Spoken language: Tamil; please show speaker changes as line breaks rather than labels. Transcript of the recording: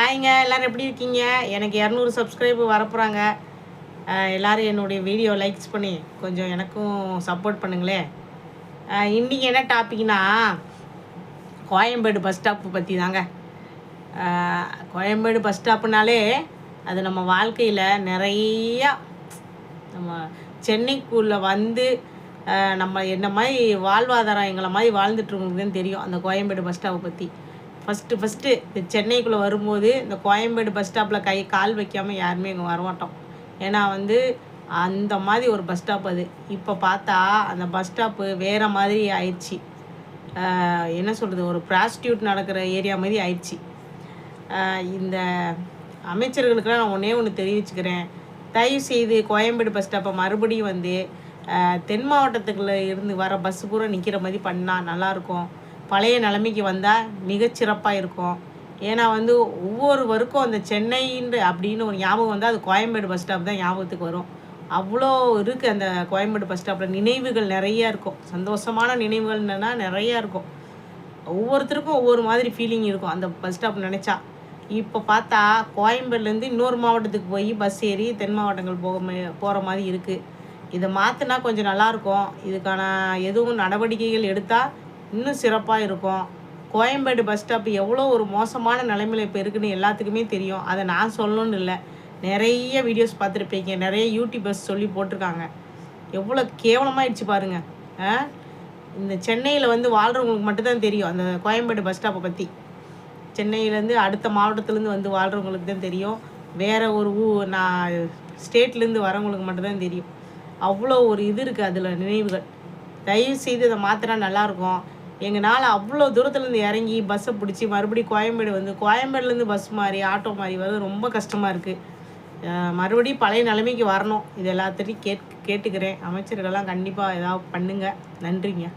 ஹாய்ங்க, எல்லோரும் எப்படி இருக்கீங்க? எனக்கு 200 சப்ஸ்கிரைபர் வரப்போகிறாங்க. எல்லோரும் என்னுடைய வீடியோ லைக்ஸ் பண்ணி கொஞ்சம் எனக்கும் சப்போர்ட் பண்ணுங்களேன். இன்றைக்கி என்ன டாப்பிக்னா, கோயம்பேடு பஸ் ஸ்டாப்பு பற்றி தாங்க. கோயம்பேடு பஸ் ஸ்டாப்புனாலே அது நம்ம வாழ்க்கையில் நிறையா நம்ம சென்னைக்குள்ளே வந்து நம்ம என்ன மாதிரி வாழ்வாதாரம் எங்களை மாதிரி வாழ்ந்துட்டுருக்கவங்களுக்கு தான் தெரியும் அந்த கோயம்பேடு பஸ் ஸ்டாப்பை பற்றி. ஃபஸ்ட்டு இந்த சென்னைக்குள்ளே வரும்போது இந்த கோயம்பேடு பஸ் ஸ்டாப்பில் கால் வைக்காமல் யாருமே இங்கே வரமாட்டோம். ஏன்னா வந்து அந்த மாதிரி ஒரு பஸ் ஸ்டாப் அது. இப்போ பார்த்தா அந்த பஸ் ஸ்டாப்பு வேறு மாதிரி ஆயிடுச்சு. என்ன சொல்கிறது, ஒரு ப்ராஸ்டியூட் நடக்கிற ஏரியா மாதிரி ஆயிடுச்சு. இந்த அமைச்சர்களுக்கெல்லாம் நான் ஒன்று தெரிவிச்சுக்கிறேன். தயவுசெய்து கோயம்பேடு பஸ் ஸ்டாப்பை மறுபடியும் வந்து தென் மாவட்டத்துக்குள்ளே இருந்து வர பஸ்ஸு பூரா நிற்கிற மாதிரி பண்ணால் நல்லாயிருக்கும். பழைய நிலைமைக்கு வந்தால் மிகச்சிறப்பாக இருக்கும். ஏன்னா வந்து ஒவ்வொருவருக்கும் அந்த சென்னைன்ற அப்படின்னு ஒரு ஞாபகம் வந்தால் அது கோயம்பேடு பஸ் ஸ்டாப் தான் ஞாபகத்துக்கு வரும். அவ்வளோ இருக்குது அந்த கோயம்பேடு பஸ் ஸ்டாப்பில். நினைவுகள் நிறையா இருக்கும், சந்தோஷமான நினைவுகள்னா நிறையா இருக்கும். ஒவ்வொருத்தருக்கும் ஒவ்வொரு மாதிரி ஃபீலிங் இருக்கும் அந்த பஸ் ஸ்டாப் நினச்சா. இப்போ பார்த்தா கோயம்பேடுலேருந்து இன்னொரு மாவட்டத்துக்கு போய் பஸ் ஏறி தென் மாவட்டங்கள் போகிற மாதிரி இருக்குது. இதை மாற்றினா கொஞ்சம் நல்லாயிருக்கும். இதுக்கான எதுவும் நடவடிக்கைகள் எடுத்தால் இன்னும் சிறப்பாக இருக்கும். கோயம்பேடு பஸ் ஸ்டாப் எவ்வளோ ஒரு மோசமான நிலைமையில் இப்போ இருக்குதுன்னு எல்லாத்துக்குமே தெரியும். அதை நான் சொல்லணும்னு இல்லை, நிறைய வீடியோஸ் பார்த்துருப்பீங்க, நிறைய யூடியூபர்ஸ் சொல்லி போட்டிருக்காங்க. எவ்வளோ கேவலமாகிடுச்சு பாருங்கள். இந்த சென்னையில் வந்து வாழ்கிறவங்களுக்கு மட்டும்தான் தெரியும் அந்த கோயம்பேடு பஸ் ஸ்டாப்பை பற்றி. சென்னையிலேருந்து அடுத்த மாவட்டத்துலேருந்து வந்து வாழ்கிறவங்களுக்கு தான் தெரியும். வேறு ஒரு நான் ஸ்டேட்லேருந்து வரவங்களுக்கு மட்டும்தான் தெரியும். அவ்வளோ ஒரு இது இருக்குது அதில் நினைவுகள். தயவுசெய்து இதை மாற்றினா நல்லாயிருக்கும். எங்களால் அவ்வளோ தூரத்துலேருந்து இறங்கி பஸ்ஸை பிடிச்சி மறுபடியும் கோயம்பேடு வந்து கோயம்பேடுலேருந்து பஸ் மாதிரி ஆட்டோ மாதிரி வந்து ரொம்ப கஷ்டமாக இருக்குது. மறுபடியும் பழைய நிலைமைக்கு வரணும். இது எல்லாத்தையும் கேட்டுக்கிறேன். அமைச்சர்கள்லாம் கண்டிப்பாக ஏதாவது பண்ணுங்கள். நன்றிங்க.